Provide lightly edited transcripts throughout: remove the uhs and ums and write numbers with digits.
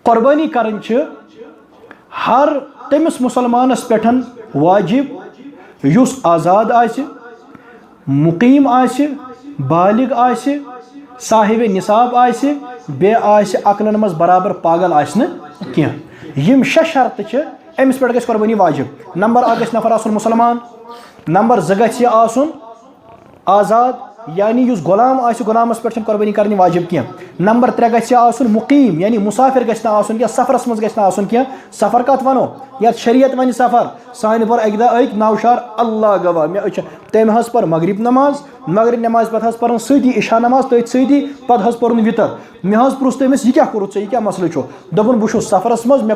कुर्बानी करन हर तमिस मुसलमानस पे वाजिब युस आज़ाद आसि मुकीम आसि बालिग आसि साहिब निसाब आसि बे आसि अकलन मज बराबर पागल आसि यम 6 शर्त अमिस पे गई कुर्बानी वाजिब। नंबर 1 गई नफर आसन मुसलमान, नंबर 2 गई आसन आज़ाद यानी युस गुलाम आसि गुलामस पे कुर्बानी करनी वाजिब क्या। नंबर 3 गई आसन मुकीम यानी मुसाफिर गई आसन क्या सफरस मज गई आसन क्या। सफर कत वनो या शरीयत वन सफर सान पर अक दह नौशार अल्लाह गवाह मे तम हज पर मगरिब नमाज पे पर सती इशा नमाज तथ सती पे पुर वितर मे पुरुष तमिस यह क्या कोर क्या मसल दोपन बह सफरस मज मे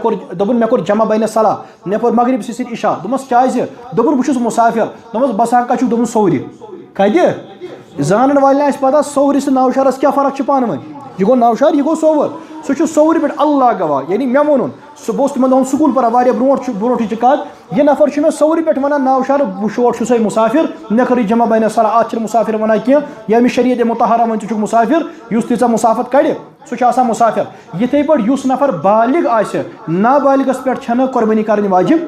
कोर जमा बैन सलाह मे पोर मगरिब सि इशा दोपस क्या दोपन बह मुसाफिर दोपस बसान कत दोपन सौर कत जानन वाले पता सौर नौशारस क्या फर्क पान वन यह गो नौशार यह गो सौर सह सौर पे अल्लाह गवाह यानी मे वोन सह बस तिमन स्कूल पर ब्रोट कत यह नफर मे सौर पे वन नौशार बह मुसाफिर मे कर जमा बैन सलाह अत मुसाफिर वन कह यम शरीयत मुतहरा वन मुसाफिर तीचा मुसाफत कड़ सह मुसाफिर। यथे पे नफर बालिग नाबालिगस पे कुर्बानी करनी वाजिब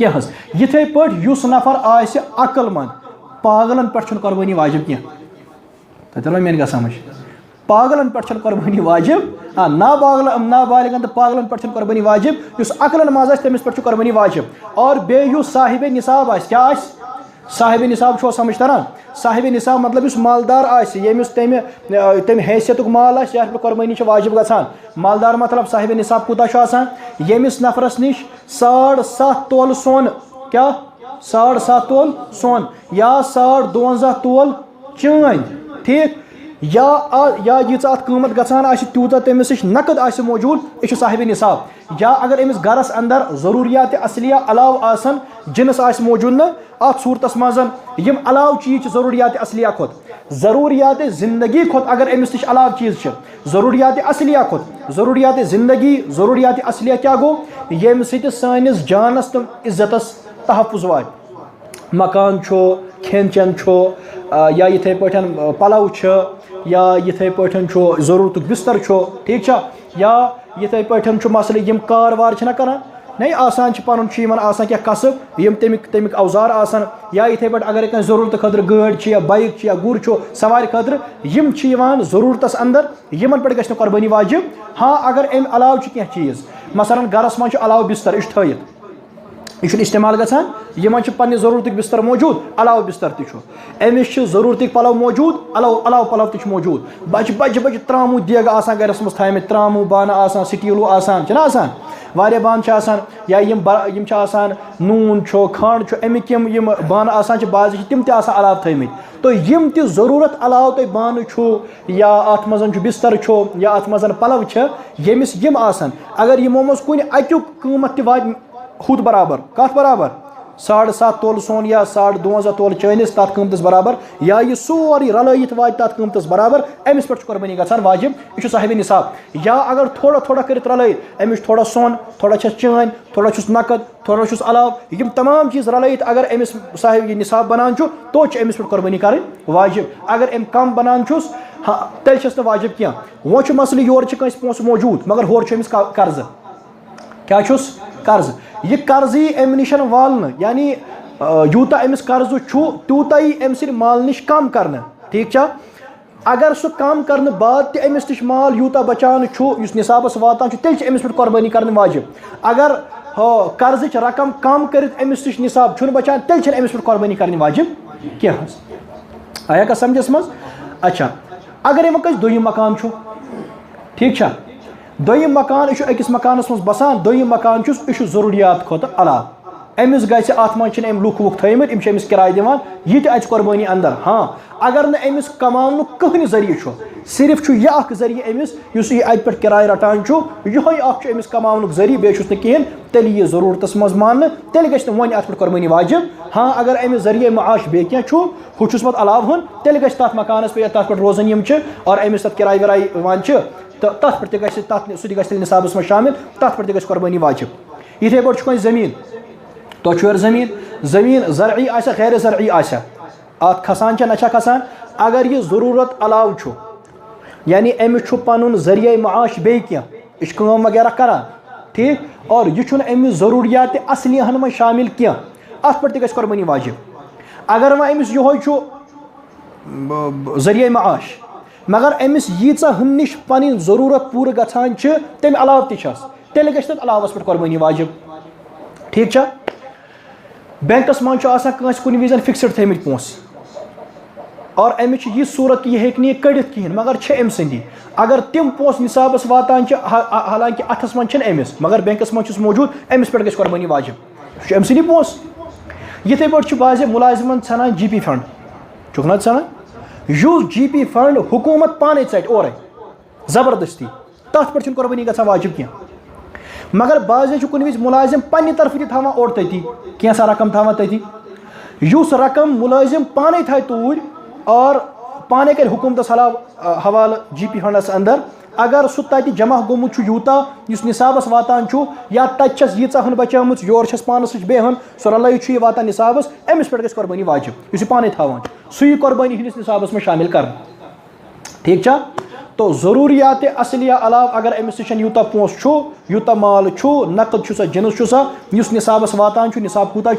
कह। यथे पे नफर अकलमंद पागलन पे कुर्बानी वाजिब कह तल मेन ग समझ पागलन पे कुर्बानी वाजिब नाबालिगन तो पागलन पे कुर्बानी वाजिब उस अकलन मज तमिस पे कुर्बानी वाजिब। और बे साहिब निसाब क्या साहिब निसाब छो समझ तरह साहिब निसाब मतलब उस मालदार यमिस तम हैसियत माल पे कुर्बानी वाजिब गसान। मालदार मतलब साहिब निसाब कूता यमिस नफरस निश 7.5 तोल सोन क्या 7.5 तोल सोन या 52 तोल चांद ठीक या यीच अत कीमत गसान तूत तमिस नकद मौजूद यह साहिब निसाब। या अगर अमिस गरस अंदर ज़रूरियात असलिया अलाव आसन जिनस मौजूद न अत सूरतस मज यम अलाव चीज ज़रूरियात असलिया खुद ज़रूरियात ज़िंदगी खुद अगर अमिस नश अलाव चीज ज़रूरियात असलिया खुद ज़रूरियात ज़िंदगी ज़रूरियात असलिया क्या गो यम सनिस जानस तो इज्जतस तहफ़ुज़ वात मकान खेन चेन या इथे पे पलव या इथे पे ज़रूरत बिस्तर ठीक या इथे पे मसल यम कार वार करान नहीं आसान पन क्या कसब यम तमिक औजार आसान या इथे पे अगर कह ज़रूरत खतर गाड़ी या बाइक या गुर सवार खतर यम ज़रूरतस अंदर यमन पे गई कुर्बानी वाजिब। हाँ अगर अम अलाव कह चीज़ मसलन गरस मज अलाव बिस्तर यह थत यह इस्तेमाल गसान यमन पे ज़रूरत बिस्तर मौजूद अलाव बिस्तर तमिस ज़रूरत पलव मौजूद अलाव पलव त मौजूद बज त्रामू देग आसान गरस मज थमित त्रामू बाना आसान स्टीलू आसान आसान वारिया बान या यम नून खंड अमिक यम बान आसान बाज तिम अलाव थमित तो यम त ज़रूरत अलाव तुम बान या अत मज बिस्तर या अत मज पलव यमिस यम आसान अगर यमो मज कुन अत्युक कीमत त खुद बराबर कत बराबर 7.5 तोल सोन या 52 तोल चाइनिस तथ कीमतस बराबर या यह सोरी रलयित वात तथ कीमतस बराबर अमिस पे कुर्बानी गसान वाजिब यह साहिब निसाब। या अगर थोड़ा थोड़ा कर रलयित अमिस थोड़ा सोन थोड़ा चान थोड़ा नकद थोड़ा अलाव यम तमाम चीज़ रलयित अगर अमिस साहिब यह निसाब बनान तो अमिस पे कुर्बानी कर वाजिब। अगर अम कम बनान हाँ तेल वाजिब क्या वो मसल योर पोस मौजूद मगर होर अमिस कर्ज क्या कर्ज यह कर्जी अम निश वालन यानी यूता अमिस कर्ज तूता अम स माल नश कम कर ठीक अगर सह कम कर बाद तमिस नश माल यूता बचान निसाबस वातान तेल अमिस पे कुर्बानी कर वाजिब। अगर कर्ज रकम कम कर अमिस नश निसाब बचान तेल अमिस पे कुर्बानी कर वाजिब क्या आया का समझस मज। अच्छा अगर अमिक दोयम मकान ठीक दोयम मकान यह अकिस मकानस मज बसान दोयम मकान यह ज़रूरियात खुद अलाव अमिस गि अत मज लुक वुक थमित अमिस किराय दिवान यह त कुर्बानी अंदर। हाँ अगर न अमिस कमावन कहन जरिए सिर्फ यह जरिए अमिस यह अत पे किराय रटान यह अमिस कमावन जरिए बेस कहें तेल यह ज़रूरतस मज मान तेल गि वन अत पे कुर्बानी वाजिब। हाँ अगर अमिस जरिए माश बे क्या पत अलाव हन तेल गि तथ मकानस पे तथ पे रोजन यम और अमिस तथ किराय विराय वन तो तथ पे सह निसाबस मज शामिल तथ पे कुर्बानी वाजिब। इथे पे ज़मीन तो ज़मीन ज़रई गैर ज़रई अत खसान ना खसान अगर यह ज़रूरत अलाव यानी अमिस पन ज़रिया माश बे क्या यह काम वगैरह करान ठीक और यह अमिस ज़रूरियात असलियन में शामिल क्या अत पे गई कुर्बानी वाजिब अगर वह अमिस यो जरिया माश मगर अमिस यीचा हम नश पन ज़रूरत पूर गछान तम अलाव तेल गस अलावस पे कुर्बानी वाजिब ठीक बैंकस मज कुन विजन फिक्सड थमित पोस और अमिच यह सूरत कि यह हे कड़ित कहें मगर अम सदी अगर तिम पोस निसाबस वातान हालांकि अथस मन अमिस मगर बैंकस मज मौजूद अमिस पे गई कुर्बानी वाजिब अम सदी पोस यथे पे बाज़ मुलाजिमन सान GP फंड चुक ना सान युस GP फंड हुकूमत पाने ट और ज़बरदस्ती तथ पे कुर्बानी ग वाजिब क्या मगर बाज़ कुन विज मुलाजिम पन्ने तरफ तथा और तती कैसा रकम था तती युस रकम मुलाजिम पाने था तूर और पाने कर हुकूमत हवाल GP फंडस अंदर अगर सह तत जमा गोमुत यूता निसाबस वातान या तस यीचा हन बचाम योर पानस बेहन सो रल वातान निसाबस अमिस पे गई कुर्बानी वाजिब इस पाने थान सही कुर्बानी हंदिस निसाबस में शामिल कर ठीक तो ज़रूरियात असलिया अलाव अगर अमिस निश यूता पोस यूता माल नकद जिनस निसाबस वातान निसाब कूता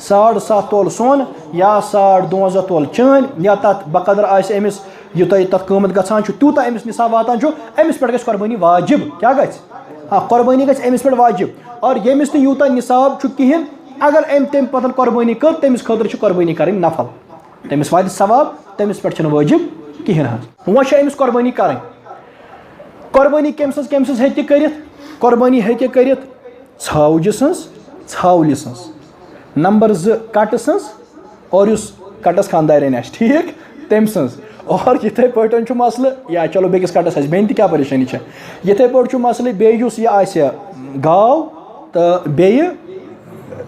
7.5 तोल सोन या 2.5 तोल चान या तथ बकदर अमिस यूत तथ कीमत गसान तूता अमिस निसाब वातान अमिस पे गई कुर्बानी वाजिब क्या गई हाँ कुर्बानी गई अमिस पे वाजिब और यमिस यूता निसाब कहें अगर तम पतन कुर्बानी कर तमिस खतर कुर्बानी कर नफल तमिस वात सवाब तमिस पे वाजिब कहें वो अमिस कुर्बानी कर कुर्बानी कम कर कुर्बानी कर छावज छावल नंबर 2 कट और उस कटस खानदारन ठीक तम और इथे पे मसल या चलो बेकिस कटस बेन क्या परेशानी इथे पे मसल बेस यह गाव तो बे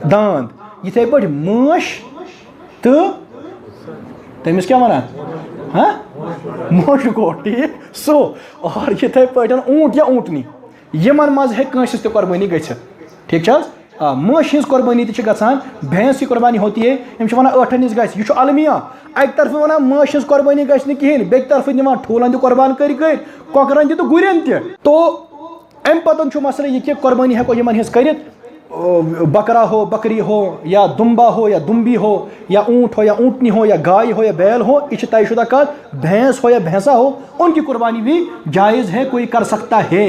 दांद इथे पे माश तो तमिस क्या वन हाँ मोश गो ठीक सो और इथे पे ऊँट या ऊँटनी यमन मज हे कंस कुर्बानी गि ठीक माश हज कुर्बानी गसान भैंस की कुर्बानी होती है यम वन 8 गि यह अलमिया अक तरफ वन माश हज कुर्बानी गि कहें बे तरफ निवान ठूलन कुर्बान कर कॉकरन तो गुरन तो अम पतन मसल यह कि कुर्बानी हेको यमन हज कर बकरा हो बकरी हो या दुम्बा हो या दुम्बी हो या ऊँट हो या ऊँटनी हो या गाय हो या बैल हो यह तयशुदा कत भैंस हो या भैंसा हो उनकी कुर्बानी भी जायज़ है कोई कर सकता है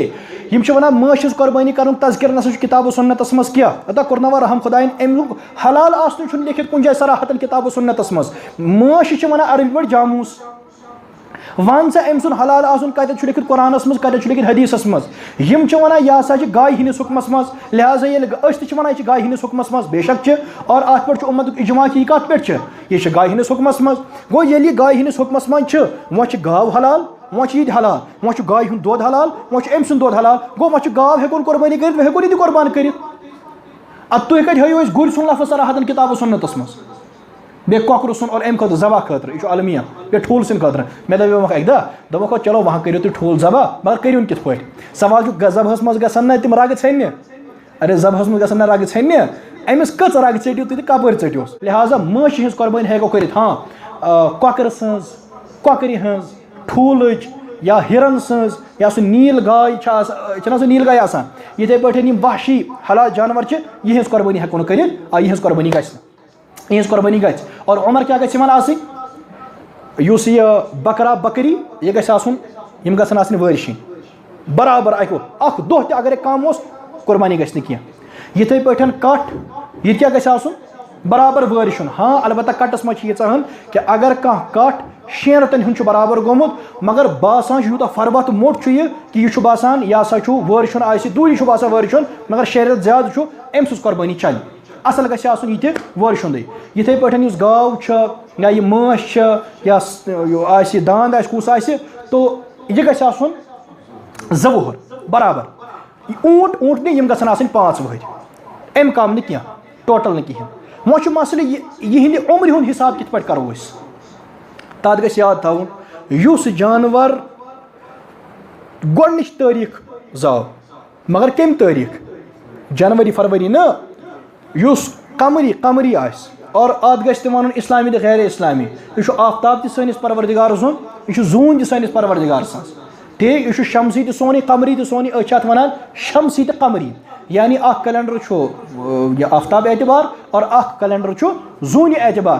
यम वन माश कुर्बानी कर तज़किर नसा किताब सुन्नतस मज क्या अदा कुरनवा रहम खुदाइन अमुक हलाल आसन लिखित कुन जाए सराहतन किताब सुन्नतस मज माश वन अरबी पे जामूस वन सा अम सुन हलाल आसन कत लिखित कुरानस मज कत लिखित हदीसस मज यम वन यह हसा गाय हंदिस हुक्मस मज लिहाजा ये वन यह गाय हंदिस हुक्मस मज बेशक और अत पे उम्मत इजमा की कत पे यह गाय हंदिस हुक्मस मज गो ये गाय हंदिस हुक्मस मज वो गाव हलाल वो यह हलाल वो गाय हूं दोध हलाल वो अम सुन दोध हलाल गो वो गाव हेकुन कुर्बानी कर वो हेकुन कुर्बान कर तुम कत हयो गुर सुन लफ्ज़ सराहतन किताब सुन्नतस मज बे कॉकर सुन और अम खत जबा खतर यह अलमिया बे ठूल सन खतर मे दप अक दो चलो वहाँ करो तुम ठूल जबा मगर करूँ कित पे सवाल जबहस मज गन तम रग इन अरे जबहस मज गन रग इन अमिस कच रग टियो तुम कपर टियोस लिहाजा माश हज कुर्बानी हेको कर हाँ कॉकर सज कॉकरी हज ठूल या हिरन सज या सह नील गाय सह नील गाय इथे पे वहशी हलाल जानवर यह कुर्बानी हेको कर यह कुर्बानी गह कुर्बानी गि और उमर क्या गि बकरा बकरी यह गम गसन वर्षि बराबर अख दो अगर कम कुर्बानी गि कह इथे पे कट यह क्या गि बराबर वर्षुन हाँ अलबत्ता कटस मज यीचन कि अगर कह कट 6 रतन हूँ बराबर गोमुत मगर बासान यूत फरबत मोट कि यह बासान यह हसा वर्षुन दूरी बासान वर्षुन मगर 6 रत ज्यादा अम सज कुर्बानी चल असल गई ये वर्षुंद इथे पे गाव या यह माश या दांद कूस तो यह गि 2 वुहर बराबर ऊँट ऊँटनी यम गसन 5 वहर अम कम न क्या टोटल न कहें वो मसल यह उम्र हूं हिसाब कित पे करो तथ गि याद थवन युस जानवर गोडनिच तारीख जाव मगर कम तारीख जनवरी फरवरी न युस कमरी आस और अत गि वन इस्लामी तो गैर इस्लामी यह आफ्ताब तह सैनिस परवरदिगार सुन यह जून तह सैनिस परवरदिगार सज ठीक यह शमसी तो सोनी कमरी तो सोनी अत वन शमसी तो कमरी यानी कैलेंडर आफ्ताब एतबार और कैलेंडर जून एतबार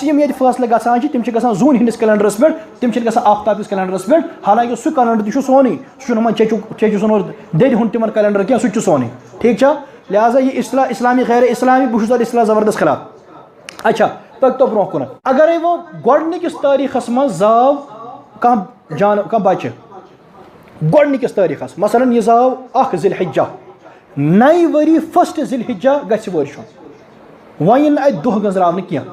ये फैसले गसान तम जून हंदिस कैलेंडरस पे तम आफ्ताब कैलेंडरस पे हालांकि सह कैलेंडर तो सोनी सह चेचु सन दद हूं तिमन कैलेंडर क्या सह सोनी ठीक लिहाजा यह इस्लामी गैर इस्लामी बहुत इसला ज़बरदस्त खिलाफ। अच्छा पकतो ब्रो कुन अगर वो गोडनिकिस तारीखस मज जाव कह बच्चे गोडनिकिस तारीखस मसलन यह जाव 1 ज़िलहिज्जा नई वरी 1 ज़िलहिज्जा गछ वर्षुन वन अत दुह गंजरावन क्या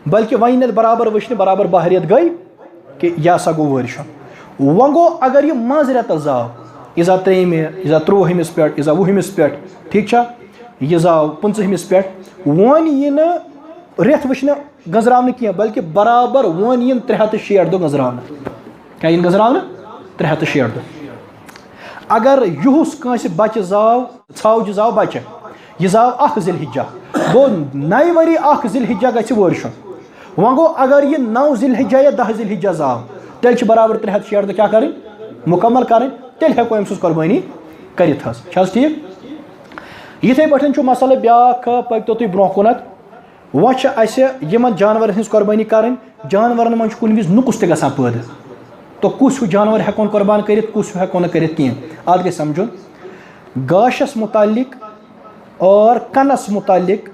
बल्कि वन बराबर वचन बराबर बहरियत गई कि यह हसा गो वर्षुन वो गो अगर यह मज रेतस जाव यह जा 3 यह 23 पे यह 20 पे ठीक यह जाव 25 पे वन यह रेत वचन गंजरावन क्या बल्कि बराबर वन यह 360 दो गंजरावन क्या इन गंजरावन 360 दो अगर युस कंस बच्चे जाव छाव जाव बच्चे यह जाव 1 ज़िलहिज्जा गो नई वरी 1 ज़िलहिज्जा गछ वर्षुन वो गो अगर यह 9 ज़िलहिज्जा या 10 ज़िलहिज्जा जाव तेल बराबर 360 क्या करें मुकम्मल करें तेल हेको अम्स कुर्बानी करित ठीक यथे पे मसल ब्या पकतो तुम ब्रो कुनत वन जानवर हज कुर्बानी करें जानवर मन कुन विज नुकुस तक पैदा तो कुछ जानवर हेकोन कुर्बान करित कुछ हेको न करित कह अत गई समझुन गाशस मुतालिक और कनस मुतालिक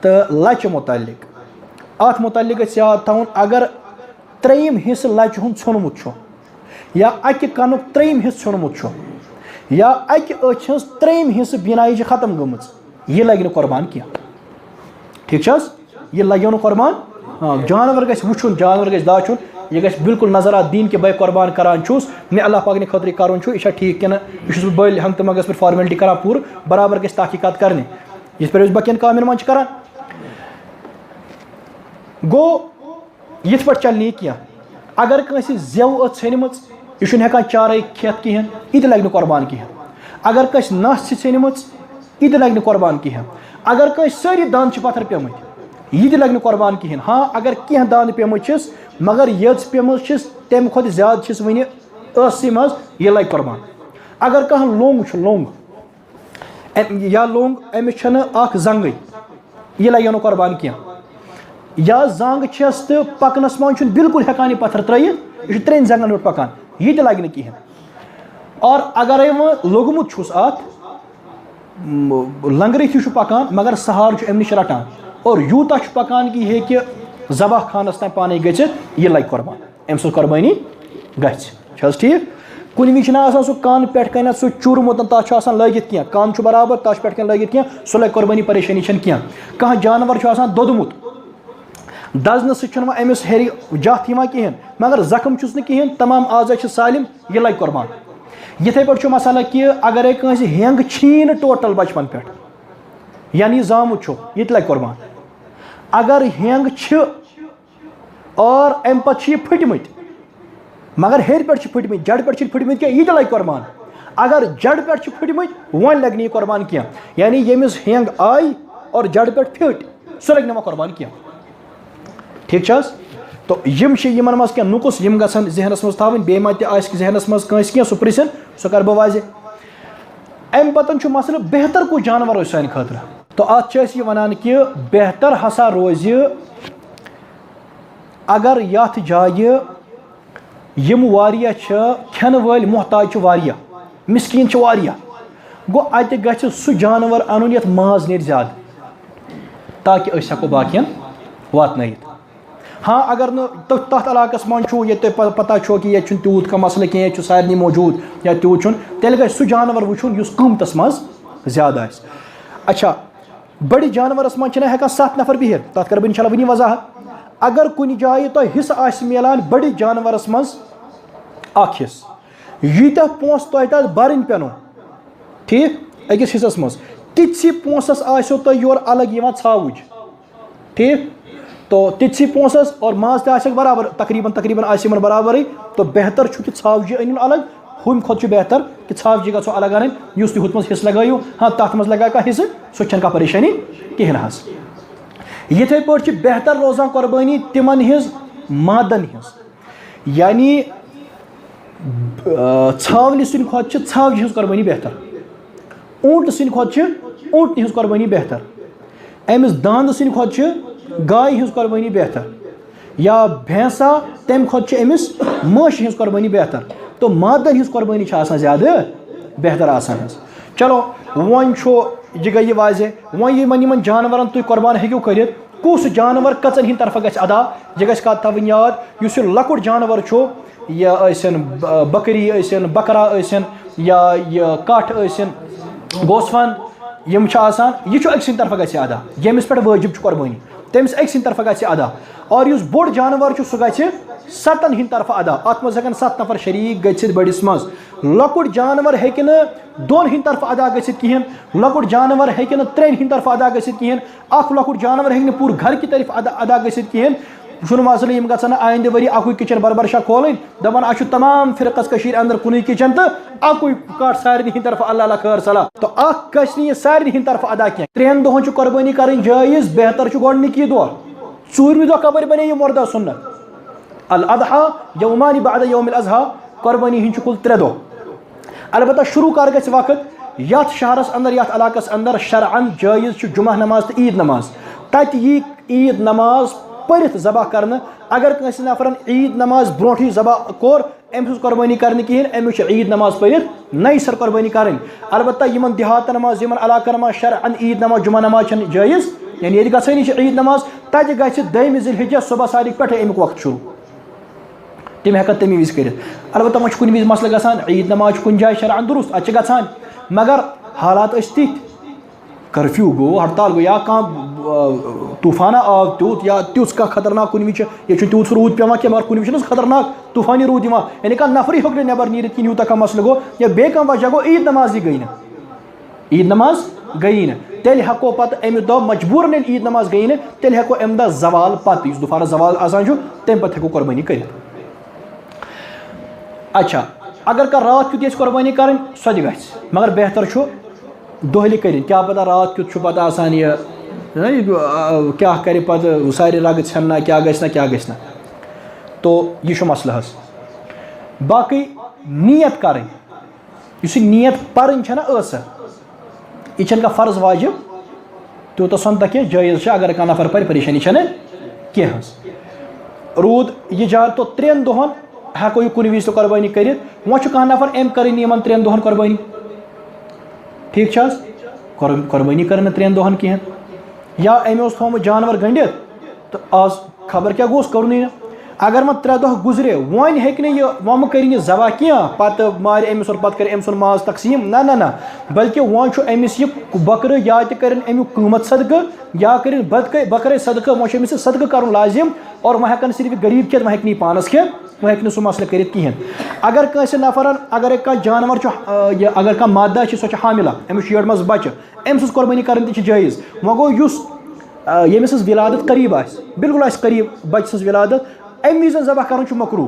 तो लचि मुतालिक अत मुतालिक याद थवन अगर 3 हिस्स लचि हुंद छुनमुत या अकि कनुक 3 हिस्स छुनमुत या अकि अछ हज 3 हिस्स बिनाई खत्म गम यह लगे कुर्बान कह ठीक यह लगे न कुर्बान हाँ जानवर गछ वुचुन जानवर गछ दाचुन यह गछ बिल्कुल नजर दीन के बह कुर्बान करान छुस मे अल्लाह पाक खतर करुन यह ठीक कि यह बल हंग तमंगस पे फॉर्मेलिटी करान पूर बराबर गछ तहकीकात करने इस पर बकियन कामन मन करान गो ये पे चल कह अगर कंस जेव षेनम यह हेकान चारे खेत कहें यह लगे कुर्बान कह अगर कंस नस षेनम यह लगे कुर्बान कह अगर कंस सारी दांद पत्थर पेमत यह लगे कुर्बान कहें हाँ अगर कह दांद पेमत मगर यज पेम तम खुद ज्यादा वन ऐसी मज यह लगे कुर्बान अगर कह लोंग लोंग या लोंग अमिस जंग यह लगे न कुर्बान कह या जंग छस तो पकनस मन बिल्कुल हेकान यह पत्थर त्रित यह 3 जंगन पे पकान यह लगे न कहें और अगर वह लोगमुत छुस अत लंगर थी पकान मगर सहार अम नश रटान और यूता पकान कि यह कि जबह खानस तक पाने गचित यह लगे कुर्बान अम सो कुर्बानी गछ ठीक कुन विज सह कान पे कन सह चुरमुत तथा लगित कह कान बराबर तथ पे लगित कह सह लगे कुर्बानी परेशानी कह जानवर दोदमुत दजन सह अमिस हेर जथ कहें मगर जख्म चुस कहें तमाम आज़ा सालिम यह लगे कुर्बान यथे पे मसला कि अगर कंस हेंग छीन टोटल बचपन पे यानी जामुत यह लगे कुर्बान अगर हेंग और अम पे फटमत मगर हेर पे फटमत जड़ पे फटमत क्या यह लगे कुर्बान अगर जड़ पे फटमत वन लगे यह कुर्बान कह यानी यमिस हेंग आई और जड़ पे फट सह लगे नमा कुर्बान कह ठीक तो यमन मज क्या नुकुस यम गसन जहनस मज थवन बे मत जहनस मज कंस कह सह प्रिसन सह कर वाजे अम पतन मसल बेहतर को जानवर सान खतर तो अत वन कि बेहतर हसा रोज अगर यथ जाय यम वारिया खेन वाल मोहताज वारिया मिस्कीन वारिया गो अत गछ सह जानवर अन यथ माज नेर ज्यादा ताकि अस हेको बाकियन वातनयित हाँ अगर तथ इलाकस मन ये पता कि ये तूत का मसल कह ये सारे मौजूद या तूत तेल गो सह जानवर वुचुन कीमतस मज ज्यादा अच्छा बड़ी जानवरस मन हेकान 7 नफर बिहित तथ कर इंशाल्लाह वनी वजाहत अगर कुन जाए तो हिस्स आस मिलान बड़ी जानवरस मज अख हिस्स यूत पोस तह बरन पेनो ठीक अकिस हिस्सस मज तिथि पोसस आसो तो योर अलग छावुज ठीक तो तिथि पोसस और माज तक बराबर तकरीबन आसिमन बराबर तो बेहतर कि छावजी अन अलग हम खुद बेहतर कि छावजी गो अलग अन तुत मज हिस्स लगायु हाँ तथ मज लगा का हिस्स सह का परेशानी कहें ये पे बेहतर रोजान कुर्बानी तिमन हिज मादन हिज यानी छावल सिंद खोत छावज हज कुर्बानी बेहतर, ऊंट सिंद खोत ऊंटनि हज कुर्बानी बेहतर, अमिस दांद सिंद खोत गाय हज कुर्बानी बेहतर, या भैंसा तम खोत अमिस मश हज कुर्बानी बेहतर। तो मादन हज कुर्बानी ज़्यादा बेहतर आसान। चलो वन यह गई वाजे वन जानवर तुम कुर्बान हेकू कर कुस जानवर कचन हिंद तरफ गि अदा यह गि कत थवन याद इस लकुट जानवर यह बकरी बकरा या यह कठ गोसफन यम यह अक्स तरफ गि अदा यमिस पे वाजिब कुर्बानी तमिस अक्स तरफ गि अदा। और इस बोड़ जानवर सह गि 7 हिंद तरफ अदा अत मज 7 नफर शरीक गि बड़िस मज। लकुट जानवर हेक 2 हिंद तरफ अदा गहन, लकुट जानवर हेक 3 हिंद तरफ अदा गहन, अख लकुट जानवर हेक पूरे घर की तरफ अदा गहन। वह मसल यम गन आइंद वरी अकु किचन बरबरशा खोल दपान अ तमाम फिरकस अंदर कुन किचन तो अकु कट सारे हिंद तरफ अल्लाह खैर सलाह। तो अख गि सारे हिंद तरफ अदा कह 3 दोहन कुर्बानी कर जायज़ बेहतर गोडनिक दह। 4वें दह कपर बने यह मुर्दा सुन्नत। अल अदहा यौमानी बाद यौम अज़हा कुर्बानी हिंद कुल 3 दह। अलबत्ता शुरू कर गि वक्त यथ शहरस अंदर यथ इलाकस अंदर शरअन जायज़ जुमा नमाज तो ईद नमाज तत यी ईद नमाज पढ़ ज़बह कर। अगर कंस नफरन ईद नमाज ब्रोठी ज़बह कोर अम्स कुर्बानी कर कहें अमिस ईद नमाज पढ़ नई सर कुर्बानी कर। अलबत्ता यमन देहातन मज इलाकन मज शरअन ईद नमाज जुमा नमाज जायज़ यानी ये गई ईद नमाज तत गि 2 ज़िलहिज्जा सुबह सादिक पे अमुक वक्त शुरू तम हेकन तमी विज कर। अलबत्ता वह कुन विज मसल गसान ईद नमाज कुन जाए शरअन दुरुस्त अत गसान मगर हालात तिथ कर्फ्यू गो हड़ताल गो या कह तूफाना आव त्यूत या तुस कह खतरनाक कुन विच ये त्यूत रूद पे क्या मगर कुन विच खतरनाक तूफानी रूद यानी कह नफरी होक नबर नीर कि यूत कह मसल गो या बे कह वजह गो ईद नमाज गई ना ईद नमाज गई ना तेल हेको पत अमे दह मजबूरन ईद नमाज गई ना तेल हेको अमे दह जवाल पत दुफार जवाल आसान तम पे हेको कुर्बानी कर। अच्छा अगर कह रात क्युत कुर्बानी कर सो गि मगर बेहतर दोहली कर क्या पता रात क्युत पता आसान यह क्या कर पे सारे रग छना क्या गना तो यह मसल। बाकी नीयत कर नीयत पर्न यह कह फ़र्ज वाजिब तूत सोन कह जायज़ अगर कह नफर पर परेशानी कह रूद यह जा तो 3 दोहन हेको यह कुन विज तो कुर्बानी कर वह कह नफर अम कर 3 दोहन कुर्बानी ठीक कुर्बानी कर 3 दोहन कहें या अमे थोमुत जानवर गंडित तो आज खबर क्या गोस कर अगर मैं 3 दह गुजरे वन वह कर ज़बह क्या पत मार अमिस और पत कर अम सुन माज तकसीम ना ना ना बल्कि वन अमिस यह बकर या कर अमुक कीमत सदक़ या कर बकर सदक़ वह अमिस सदक़ कर लाजिम और वह हेकन सिर्फ गरीब खेत वह हेक पानस खेत वह हेक सह मसल कर कहें। अगर कंस नफरन अगर कह जानवर अगर कह मादा सो हामिला अमिस येड़ मज बच्चे अम्स कुर्बानी कर जायज़ वह गो यमिस विलादत करीब बिल्कुल करीब बच्चे सज विलादत अम विजन ज़बह कर मकरू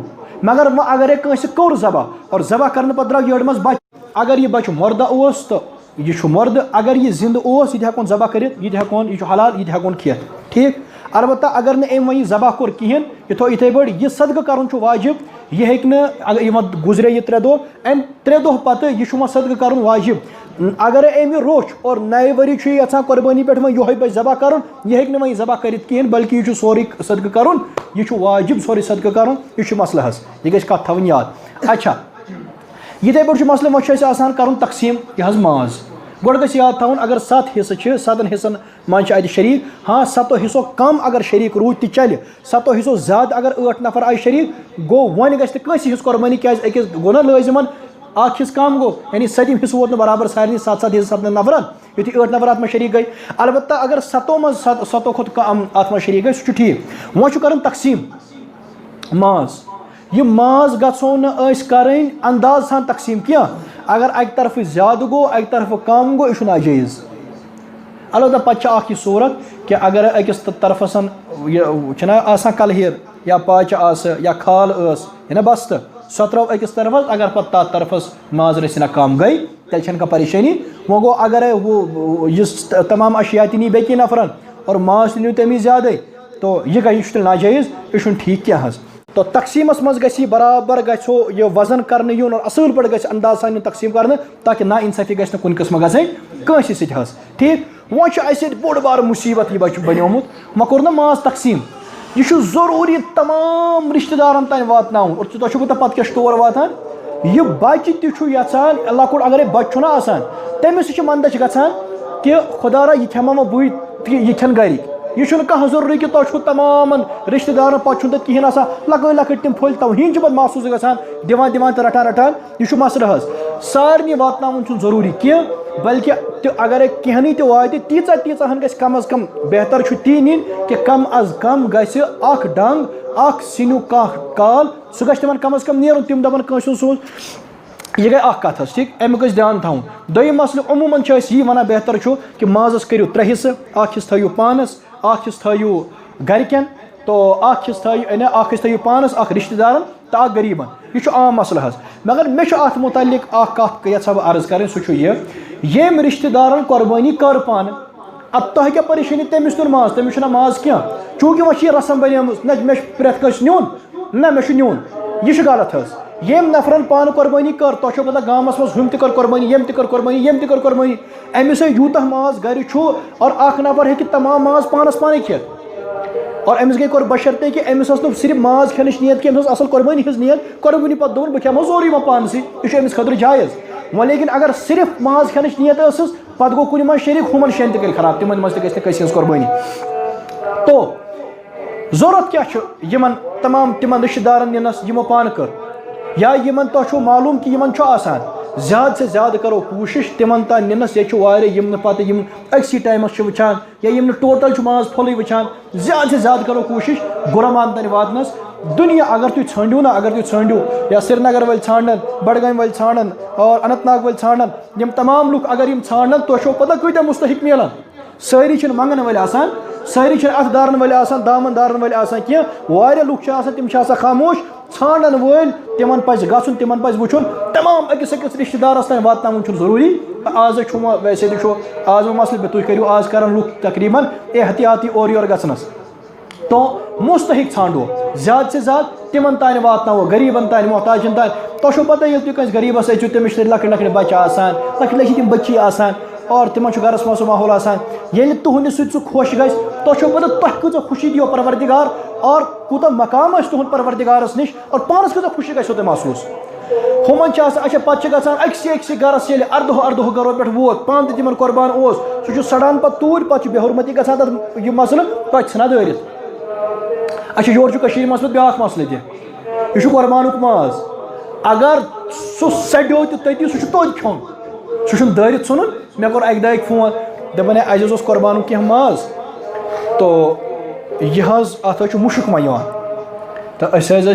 मगर वह अगर कंस कोर ज़बह और ज़बह कर पे द्राव येड़ मज बच्चे अगर यह बच्चे मुर्दा तो यह मुर्द अगर यह जिंद यह हेकोन ज़बह कर यह हेकोन यह हलाल यह हेकोन खेत ठीक। अलबत्ता अगर न अम वह ज़बह कोर कहें यह थो इथे बड़ यह सदक़ कर वाजिब यह हेक अगर यह गुजरे यह 3 दह अम 3 दह पे यह सदक़ कर वाजिब। अगर अमे रोच और नए वरी यहां कुर्बानी पे वह ये ज़बह कर यह हेक वह ज़बह कर कहें बल्कि यह सोरे सदक़ कर यह वाजिब सोरे सदक़ कर यह मसल यह गई कत थवन याद। अच्छा ये बड़ मसल वह कर तकसीम यह माज गोड़ गई याद थवन अगर 7 हिस्से 7 हिस्सन मज अत शरीक हाँ 7 हिस्सों कम अगर शरीक रूद तो चल 7 हिस्सों ज्यादा अगर 8 नफर आय शरीक गो वन गि कुर्बानी क्या अकिस गो ना लाजिमन अख हिस्स कम गो यानी 7 हिस्स वोत बराबर सारे 7 हिस्स 7 नफरन युति 8 नफर अत शरीक गई। अलबत्ता अगर 7 मज 7 खुद कम अत शरीक गई सह ठीक वह कर तकसीम माज यह माज गो कर अंदाज सान तकसीम क्या अगर अक तरफ ज्यादा गो अक तरफ कम गो यह नाजायज़। अलबत्ता पे सूरत कि अगर अकिस तरफसन यह कलहिर या पाच या खाल ना बस्त सो त्रो अकिस तरफ अगर पे तथ तरफस माज रसी कम गई तेल परेशानी वो गो अगर वो इस तमाम अशिया नी बेकी नफरन और माज नी तमी ज्यादा तो यह गई नाजायज़ यह ठीक क्या। तो तकसीमस मज गसी बराबर गो ये वजन करने यून और असल पे गस अंदाज सान तकसीम करने ताकि ना इंसाफी गस कुन किस्म गई कंस सत ठीक वो बोड़ बार मुसीबत यह बनियोमुत मे कोर ना माज तकसीम यह जरूरी तमाम रिश्तेदारन तान वात और तुम पे क्या तौर वातान यह बच्चे तचान लकुट अगर बच्चा आसान तमिस मंदच गसान कि खुदारा यह खेमा बु यह खेन गरिक यह कह जरूरी कि तुम तमाम रिश्तेदार पे कहें लकट लकट तम फुल तवहीन पे महसूस गसान दिवान दिवान तो रटान रटान यह मसल सारे वातन जरूरी कह बल्कि अगर कहनी वात तीचा तीचाहन गस कम अज कम बेहतर ती नीन कि कम अज कम गस डंग सिनु कह काल सह गस तिमन कम अज कम नेरुन तिम दपन कंस सोज यह गई कथ ठीक अमुक ध्यान थवन दोम मसल अमूमन यह वन बेहतर कि माजस करो 3 हिस्से हिस्स थो पानस हिस्स थो गरकन तो हिस्स थो पानस रिश्तेदारन तो गरीबन यह आम मसल मगर मे अत मुतलिक कथ यह बह अर्ज कर सह रिश्तेदारन कुर्बानी कर पान अब तह क्या परेशानी तमिस तुन माज तमिस माज क्या चूंकि वह रसम बन मे प्रेत कस नुन ना मे नुन यह गलत येम नफरन पान कुर्बानी कर तो पता गामस मज हम कर कुर्बानी यम कर कुर्बानी यम कर कुर्बानी अमिस यूतः माज गर और नफर हे तमाम माज पानस पाने खेत और अमिस गई कोर बशर्ते कि अमिस सिर्फ माज खेन नीयत कि असल कुर्बानी हज नीयत कुर्बानी पे दोन बह खेमो सोरी वह पानस यह अमिस खतर जायज़ वह लेकिन अगर सिर्फ माज खेन नीयत पे गो कुन मज शरीक हुमन शेन तक खराब तिमन मज तक कुर्बानी तो जरूरत क्या तमाम तिमन रिश्तेदारन निनस यमो पान कर या यमन तो मालूम कि यमन आसान ज़्यादा से ज़्यादा करो कोशिश तिमन तान निनस यम पे अक्सी टाइमस वचान या यम टोटल माज फुल वचान ज़्यादा से ज़्यादा करो कोशिश गुरमान तान वातनस दुनिया अगर तुम छांडू ना अगर तुम छांडू या श्रीनगर वाल छांडन बडगाम वाल छांडन और अनंतनाग वाल छांडन यम तमाम लुक अगर यम छांडन तो पता कूत मुस्तहिक मिलान सारी मंगन वाल आसान सारी अथ दारन वाल आसान दामन दारन वाल आसान कह वारिया लुक तिम खामोश छांडन वल तिमन पज गन तिमन पज वुचुन तमाम अकिस अकिस रिश्तेदारस तान वातन जरूरी आज वैसे आज मसल तुम करो आज कर लुक तकरीबन एहतियाती और योर गसनस तो मुस्तहिक छांडो ज़्यादा से ज़्यादा तिमन तान वातनो गरीबन तान मोहताजन तान तो पता ये तुम गरीबस तमिस लकट लकट बच्चे आसान लकट लकट तम बच्ची आसान और तिमन गरस मज माहौल आसान ये तुहद सह खुश गई तो पता तह कूच खुशी दियो परवरदिगार और कूत मकाम तुहद परवरदिगारस निश और पानस कूत खुशी गो तुम महसूस हुमन अच्छा पे अक्स गरस ये अर्दह गरो पे वोत पान तिमन कुर्बान सह सड़ान पे तूर पे बेहरमती गई मसल पे छना दरित अच्छा योर मज पे ब्या मसल यह कुर्बान माज अगर सह सड़ो तो तती सह तोद खोन सह दरित नुन मे कोर अक दक फोन दपन अस कुर्बान कह माज तो यह अत मुशक मा तो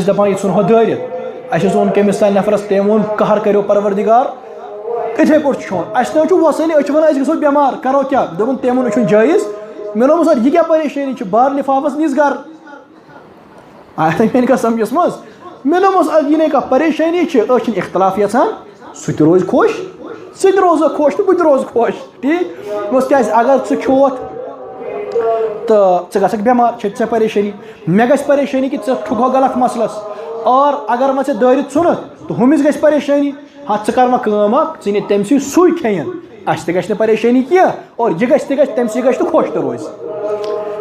दपान यह नो दरित अस ओन कमिस तान नफरस तम वो कहर करो परवरदिगार इथे पे छोन अस वसैली वन गो बेमार करो क्या दोपन तम वो जायज़ मे दोप सर यह क्या परेशानी बार लिफाफस नीस गर आया मेन कह समझस मज मे दोपस यह कह परेशानी इख्तलाफ यहां सह रोज खुश सह रोज खुश तो बह रोज खुश ठीक क्या अगर सह खोत तो गक बेमार ऐ परेशानी मे गई परेशानी कि ठुको गलत मसलस और अगर मे दरित सन तो हुमिस गई परेशानी हाँ कर नी तम सू खेन अस त परेशानी कह और यह तम गई तो खुश तो रोज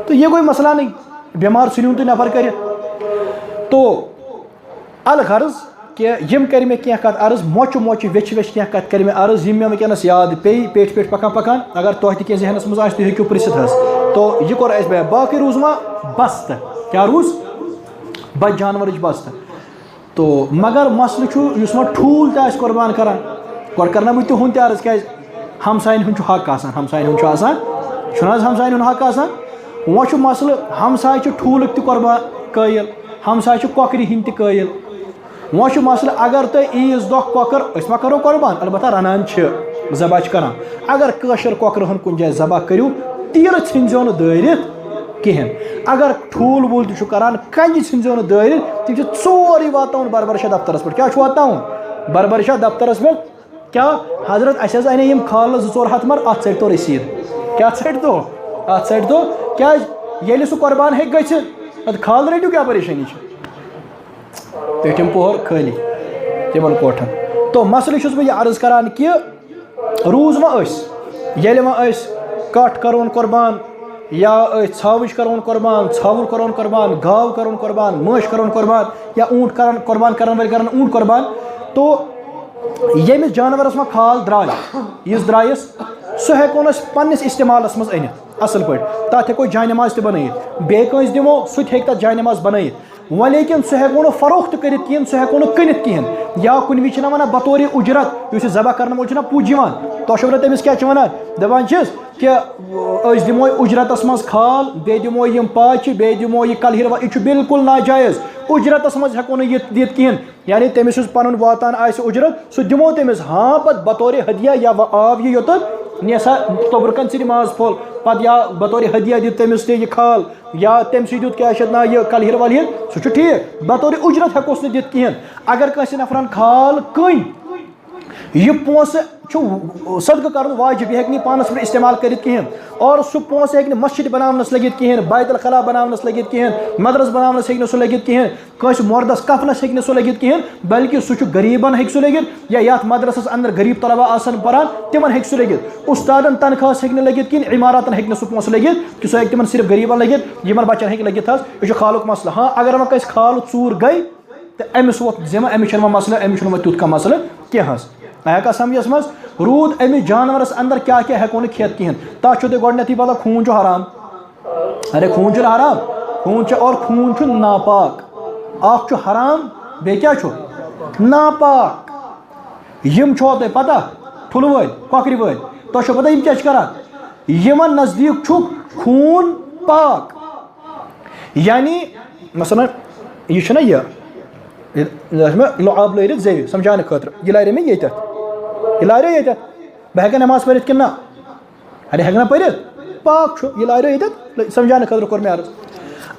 तो यह गई मसला नहीं बेमार सुन तो नफर कर तो अलगर्ज कि यम कर मे क्या कत अर्ज मोच मोच वेच वेच क्या कत कर मे अर्ज यम मे वनस याद पे पेट पेट पकान पकान अगर तुह तह जहनस मज तुम हेकू पृसित तो यह कोर अस बाकी रूज मा बस्त क्या रूज बच जानवर बस्त तो मगर मसल मा ठूल तह कुर्बान करान गो करना बह तुहद अर्ज क्या हमसायन हूँ हक हमसायन हूँ हमसायन हूँ हक वो मसल हमसाय ठूल कुर्बान कयल हमसाय कॉकरी हिंद कयल वो मसल अगर तुम ईज दह कॉकर मा करो कुर्बान अलबत्ता रनान जबा करान अगर कशर कॉकर हन कुन जाए जबा करो तीर िंजो दरित कहें अगर ठूल वूल करान कंज िंजो दरित तुम सोरी वातावन बरबरशाह दफ्तरस पे क्या वातावन बरबरशाह दफ्तरस पे क्या हजरत अस अने यम खाल 2-4 हथ मर अत तो रसीद क्या तो क्या सह कुर्बान हे गि खाल रटू क्या परेशानी पेठिम पोहर खाली तिमन कोठन। तो मसले छुस बह अर्ज करान कि रूज मा येले मा कट करोन कुर्बान या छावज करोन कुर्बान, छावुर करोन कुर्बान, गाव करोन कुर्बान, मश करोन कुर्बान या ऊँट कर कुर्बान कर ऊँट कुर्बान। तो यमिस जानवरस में खाल द्राय इस द्रायस सह हेकोन पन्निस इस्तेमालस मज अनित असल पे तथ हेको जाय नमाज बनत बेस दिमो सह तथ जाय नमाज बनत वह लेकिन सह हेको फरोख्त कर कहें सह हेको कनित कहें या कुन वि वन बतौर उजरत जबह कर वो पुज तुम तमिस क्या वन दपान कि दिमो उजरतस मज खाल बे दिमो यम पाच बे दिमो यह कलहिर यह बिल्कुल नाजायज़ उजरतस मज हेको दित कहें यानी तमिस पन वातान उजरत सह दिमो तमिस हाँ पत बतौर हदिया या आव यह योत नेसा तोबरकन से नमाज फोल पत या बतौर हदिया दित तमिस यह खाल या तम दुत क्या ना यह कलहिर वलहिर सह ठीक बतौर उजरत हेकोस दित कहें। अगर कंस नफरन खाल कन यह पोस सदक कर वाजिब यह हे पानस पे इस्तेमाल कर कहें और सह पोस हे मस्जिद बनावनस लगित कहें, बैतुल खला बनावनस लगित कहें, मदरस बनावनस हे सह लगित कहें, कंस मर्दस कफनस हे सह लगित कहें बल्कि सह गरीबन हे सह लगित या यथ मदरसस अंदर गरीब तलबा आसन परान तिमन हे सह लगित उस्तादन तनख्वाहस हे लगित कहें इमारतन हे सह पोस लगित कि सह तिमन सिर्फ गरीबन लगित यमन बच्चन हे लगित यह खालुक मसला। हाँ अगर वह कंस खाल चूर गई तो अमिस वोत जिम्मा अमिस मसला अमिस तुत का मसला कह आया समझस मज रूद अमिस जानवरस अंदर क्या क्या हेको खेत कहें तथ गोडनथी पता खून हराम। अरे खून हराम खून और खून नापाक अख हराम बे क्या नापाक यम छो तुम पता ठुल वल कॉकरी वल तुम पता क्या करान यमन नजदीक खून पाक यानी मसलन यह लुआब लरित जेव समझाने खतर यह लारे में यह लारे ये बह हेक नमाज पढ़ कि ना अरे हेक ना पढ़ पाक यह लारे ये समझाने खतर कोर मे अर्ज।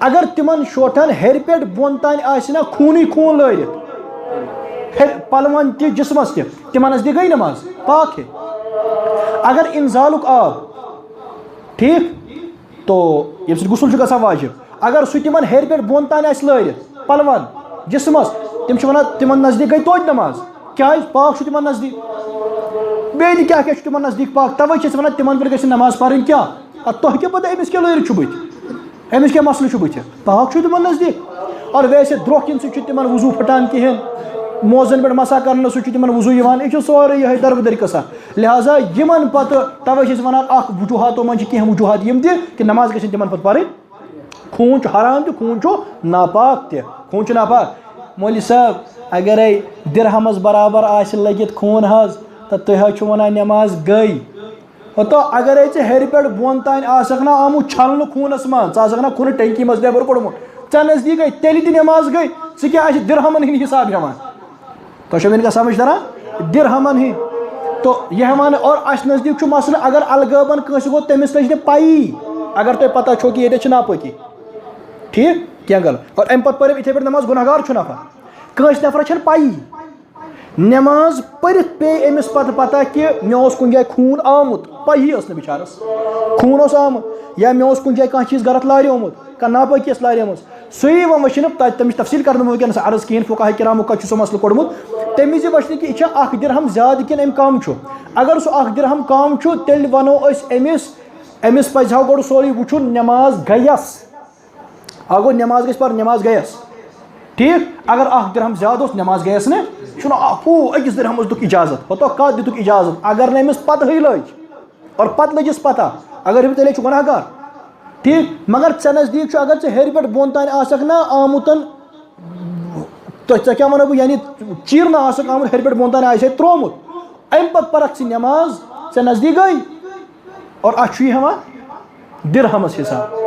अगर तिमन शोटन हेर पे बोन तान ना खून खून लरित पलवन ति जिसमस तिमन नजदीक गई नमाज पाक है। अगर इंजालुक आब ठीक तो ये गुसल ग वाजिब अगर सह तिमन हेर पे बोन तान लरित पलवन जिसमस तिम तिमन नजदीक गई तोज नमाज क्या पाक तिमन नजदीक बे क्या क्या तिमन नजदीक पाक तवे वन तिमन पे गई नमाज पढ़ क्या तुह क्या पता अमिस क्या लरित बुत अमिस क्या मसल बुत पाक तिमन नजदीक। और वैसे द्रोह किन सह तिमन वजू फटान कहें मोजन पे मसा कर सह तिमन वजू यह सोरे यह दरबदर कसा लिहाजा यमन पे तवे वन वजूहतों मन कह वजूहत यम कि नमाज गई तिमन पे पढ़ खून हराम तो खून नापाक खून नापाक। मौलवी साहब अगर दिरहमस बराबर लगित खून तो तुम वन नमाज गई तो अगर हेर पे बोन तान ना आमुत छल खूनस मह ना खून टंकी मज नबर कोड़मुत ऐ नजदीक गई तेल ती नमाज गई सह क्या दिरहमन हिंद हिसाब हेवान तुम समझ तरह दिरहमन हिंद तो यह हेवान। और अस नजदीक मसल अगर अलगबन कंस गो तमिस लज पाई अगर तुम पता छो कि ये नापकी ठीक क्या गलत और अम पे पढ़ इथे पे नमाज गुनहगार नफर कंस नफर पाई नमाज पढ़ पे अमिस पता कि मे कुन जाए खून आमुत पही बिचारस खून आमुत या मे कुन जाए कह चीज गलत लारियोमुत कह नापकी लारियम सही वो वचन तमिस तफसील कर वनस अर्ज कहें फुकाह किरामो कत सह मसल कोड़मुत तमिस वचन कि यह दिरहम ज्यादा कि कम अगर सह दिरहम कम तेल वनो अमिस पह गो सोरी वो नमाज गयस अगो नमाज गई नमाज गयस ठीक अगर दिरहम ज्यादा नमाज गयस न अकिस दिरहमस दुख इजाजत हो तो कत दितुक इजाजत अगर न अमिस पत लज और पत लजिस पता अगर तेल गुनहगार ठीक मगर ऐ नजदीक अगर ऐ हेर पे बोन तान ना आमुतन तो क्या वनो बह यानी चीरना आमुत हेर पे बोन तान त्रोमुत अम पे परख नमाज ऐ नजदीक गई और अ हेवान दिरहमस हिसाब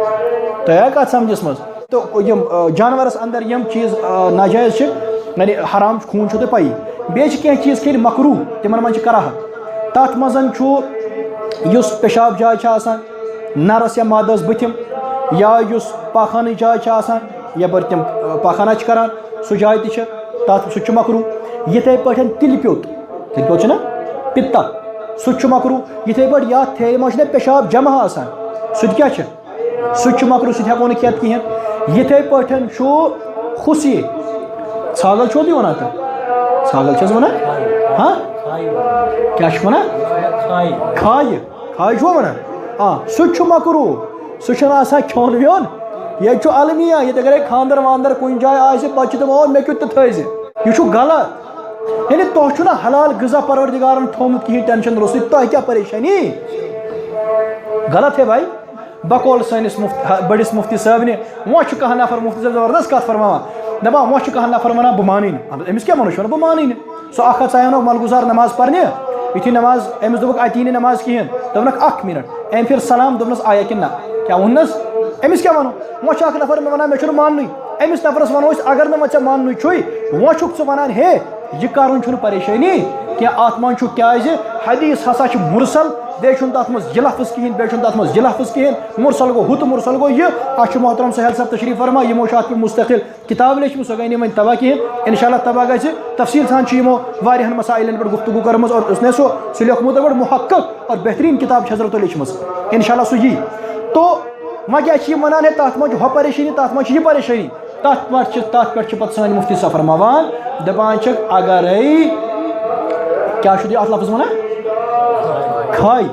तो कत समझस मज। तो यम जानवरस अंदर यम चीज़ नाजायज़ यानी हराम खून तो पाई बे कह चीज़ खेल मकरू तिमन मन कराह तथ मजन पेशाब जाय नरस या मादस बुथिम या पाखान जाय यपर तिम पाखाना करान सह जाय तथ मकरू यथे पे तिल प्योत ना पित्ता सह मकरू यथे पे या थे मे पेशाब जमा सह क्या सह मकरू सह हेको खेत कहें यथे पे खुशी छागल छो वन तो छागल छस वन हाँ क्या वन खाय खाय छो वन हाँ सह मकरू सह खोन व्योन ये अलमिया ये अगर खानदर वानदर कुन जाए पे दपान मे क्युत तो यह गलत यानी तुह ना हलाल गजा परवरदिगारन थोमुत कहीं टेंशन रोस तुह क्या परेशानी गलत है भाई बकौल सैनिस बड़िस मुफ्ती साहब ने वो कह नफर मुफ्ती साहब जबरदस्त कत फरमावा दपा वो कह नफर वन बह मानी अमिस क्या वन बह मानी सह अह मलगुजार नमाज पढ़ने युथि नमाज अमिस दोक अती नमाज कहें दोपनक 1 मिनट अम फिर सलाम दोपनस आया कि ना क्या वनस अमिस क्या वनो वो नफर मे वन मे मान अमिस नफरस वनो अगर नो मान छुई वो च वन हे यह कर परेशानी क्या अत मन क्या हदीस हसा मुरसल बे तथ मज यह लफ्ज कहें बे तथ मज यह लफ्ज कहें मुरसल गो हुत मुरसल गो यह अह मोहतरम सहल सब तशरीफ फरमा यमो अत मुस्तकिल किताब लेचम सह गई वन तबाह कहें इंशाल्लाह तबाह ग तफसील सान वारियान मसाइलन पे गुफ्तगू कर्म और उसने सह लिखमुत बड़ मुहक्कक और बेहतरीन किताब हजरत लेचम इंशाल्लाह सह यी तो वह क्या वन है तथ मज हो परेशानी तथ मज यह परेशानी तथ पे सान मुफ्ती साहब फरमावान दपान अगर क्या अत लफ्ज वन खाई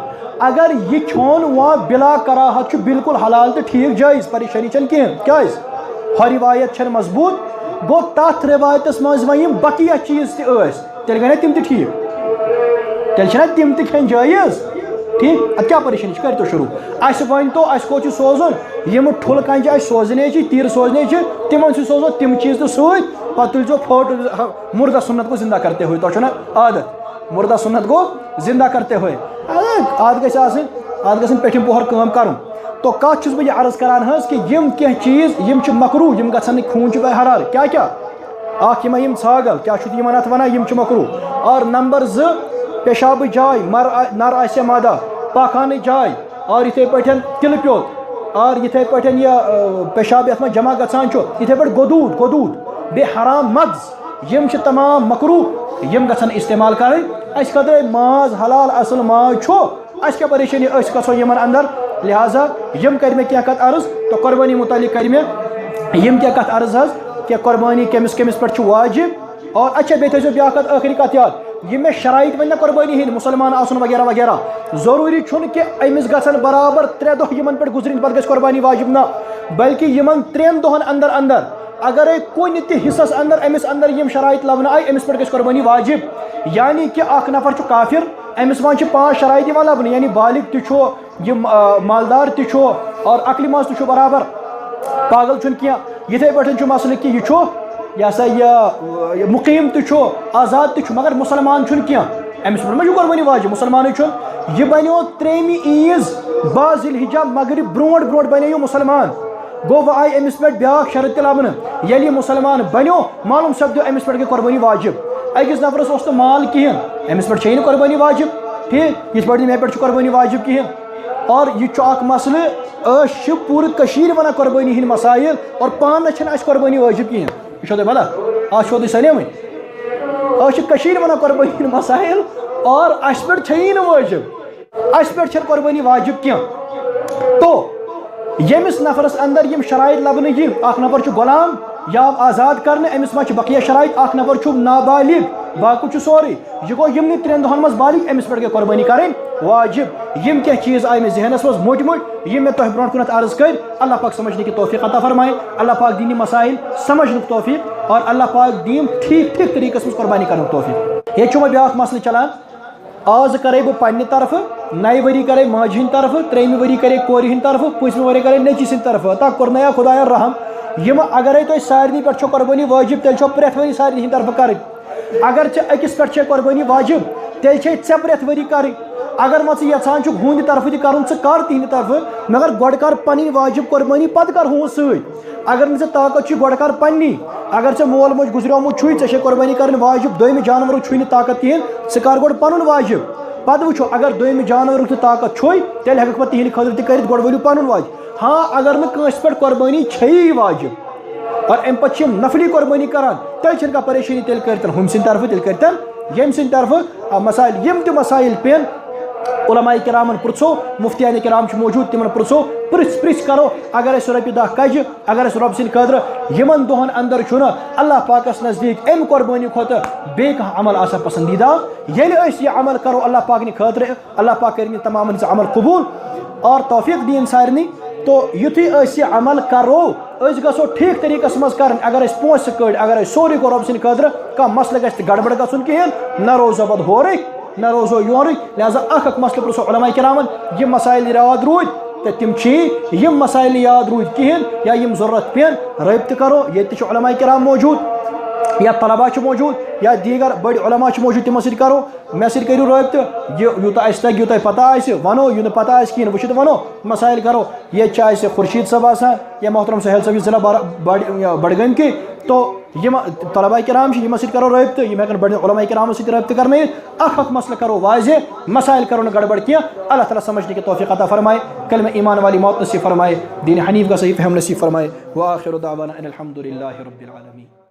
अगर यह खोन वह बिला कराहत बिल्कुल हलाल तो ठीक जायज परेशानी चन कहें क्या हर रिवायत मजबूत गो तथ रिवायत मज वह बकिया चीज तेल गए तम ठीक तेल तम खेन जायज ठीक अद क्या परेशानी कर तो शुरू अस वन तो अस को सोजन यम ठुल कंज सोजने तीर सोजने तिमन सोजो तिम चीज तो सत पे तुलो फोटो मुर्दा सुन्नत को जिंदा करते हुए तो आदत मुर्दा सुन्नत को जिंदा करते हुए आद पेठिम पोहर काम कर तो कत बह यह अर्ज करान कि यम कह चीज यम मकरू यम गन खून हरार क्या क्या यम छागल क्या अत वन यम मकरू और नंबर 2 पेशाब जाय नर आसे मादा पाखान जाय और इथे पे तिल प्योत और इथे पे यह पेशाब ये जमा गसान इथे पे गोदूद बे हराम मग्ज यम तमाम मकरू यम गन इस्तेमाल कर खतरे माज हलाल असल माज छो क्या परेशानी गो यमन अंदर लिहाजा यम कर मे क्या कत अर्ज तो कुर्बानी मुतालिक कर मे यम क्या कत अर्ज क्या कुर्बानी कमिस कमिस पे वाजिब और अच्छा बे थो ब्या कत आखिरी कत याद यह मे शराइत वन कुर्बानी हिंद मुसलमान आसन वगैरह वगैरह जरूरी कि अमिस गसन बराबर 3 दह यमन पे गुजरिन पे कुर्बानी वाजिब ना बल्कि यमन 3 दोहन अंदर अंदर अगर कुन हिस्सस अंदर अमिस अंदर यम शराइत लबन आई अमिस पे कुर्बानी वाजिब यानी कि नफर काफिर अमिस मन 5 शराइत लबन यानी बालिग तो मालदार तो और अकल मज तो बराबर पागल क्या इथे पे मसल कि यह सा यह मुकीम तो आज़ाद तो मगर मुसलमान क्या अमिस पे कुर्बानी वाजिब मुसलमान यह बनो 3वीं ईज बाजिल हिजा मगरिब ब्रोट ब्रोट बनो मुसलमान गो वह आई अमिस पे ब्या शरत लबन ये मुसलमान बनो मालूम सपदो अमिस पे कुर्बानी वाजिब अकिस नफरस तो माल कहें अमिस पे कुर्बानी वाजिब ठीक इस पे मे पे कुर्बानी वाजिब कहें और यह मसल पूरे वन कुर्बानी हंद मसाइल और पान कुर्बानी वाजिब कहें यह तुम पता आज तुम सने वन कुर्बानी हंद मसाइल और अस पे वाजिब अस पे कुर्बानी वाजिब कह तो यमिस नफरस अंदर यम शराइत लबन नफर गुलाम या आज़ाद करने अमिस मे बकिया शराइत नफर नाबालिग बाकू सोरे यह गो यमन 3 दोहन मज बालिग अमिस पे कुर्बानी करें वाजिब यम क्या चीज़ आए मे जहनस मज मोट मोट यम मे तुह ब्रोट कुन अर्ज कर अल्लाह पाक समझने की तौफीक अता फरमाए अल्लाह पाक दीनी मसाइल समझने की तौफीक और अल्लाह पाक दीन ठीक ठीक तरीके से कुर्बानी करने तौफीक ये मे ब्या मसल चलान आज करे बह पन्ने तरफ 9 वरी करे माज हिंद तरफ 3 वरी करे कोर हिंद तरफ 5 वरी करे नची सिंद तरफ ता कर्नया खुदाया रहम यम अगर तुम सारे पे कुर्बानी वाजिब तेल प्रेथ वरी सारे हिंद तरफ कर अगर अकिस पे कुर्बानी वाजिब तेल चे प्रेथ वरी कर अगर मत यहां हूंद तरफ कर तिहद तरफ मगर गोड कर पनी वाजिब कुर्बानी पत कर हूं सत अगर नी ताकत गोड कर पन्नी अगर चे मोल मोज गुजरियोमुत चे कुर्बानी कर वाजिब दोम जानवर छु ताकत कहें सह कर गोड पन वाजिब पे वो अगर दोम जानवर ताकत छु तेल हेक पे तिहद खतर कर गोड वलियो पन वाजिब हाँ अगर नस पे कुर्बानी छे वाजिब और अम पे नफली कुर्बानी करान तेल का परेशानी तेल कर हम तरफ तेल कर यम तरफ मसाइल यम मसाइल पेन उलमाए किरामन पुछो, मुफ्तियान किराम मौजूद, तिमन पुछो, प्रिछ करो। अगर रोपि दह कज, अगर रब सद खतर यमन दोहन अंदर अल्लाह पाकस नज़दीक अम कुर्बानी खुद बे अमल आसा पसंदीदा, ये अमल करो अल्लाह पाक ने खतर, अल्लाह पाक कर तमाम अमल कबूल और तौफीक दीन सारनी। तो युथी अमल करो गो ठीक तरीक मज कर। अगर पोस कड़, अगर सोरे को रब सद खतर कह मसल ग गड़बड़ गन कहें, न रोजो बद होर न रोजो योर। लिहाजा अख मसल पुछो उलमाए किरामन, यम मसाइल याद रूद तो तिम यम मसाइल याद रूद कहें या यम जरूरत पेन रब्त करो। ये उलमाए किराम मौजूद या तलबा मौजूद या दीगर बड़ उलमा मौजूद, तिमो सद करो, मे सद करो रब्त। यूत तक यूत पता वनो, यू पता कहें वो वनो मसाइल करो। ये खुर्शीद सब आसान या मोहतरम सहल सब जिला बड़गम के, तो यम तलबा किराम यम सद करो रब्त, यम हेकन बड़ उलमा किराम सद रब्त कर। अख मसल करो वाजे, मसाइल करो न गड़बड़ कह। अल्लाह ताला समझने की तौफीक अता फरमाए, कलमा ईमान वाली मौत नसीब फरमाए, दीन हनीफ का सही फहम नसीब फरमाए। व आखिर दावाना अनिल हम्दुलिल्लाहि रब्बिल आलमीन।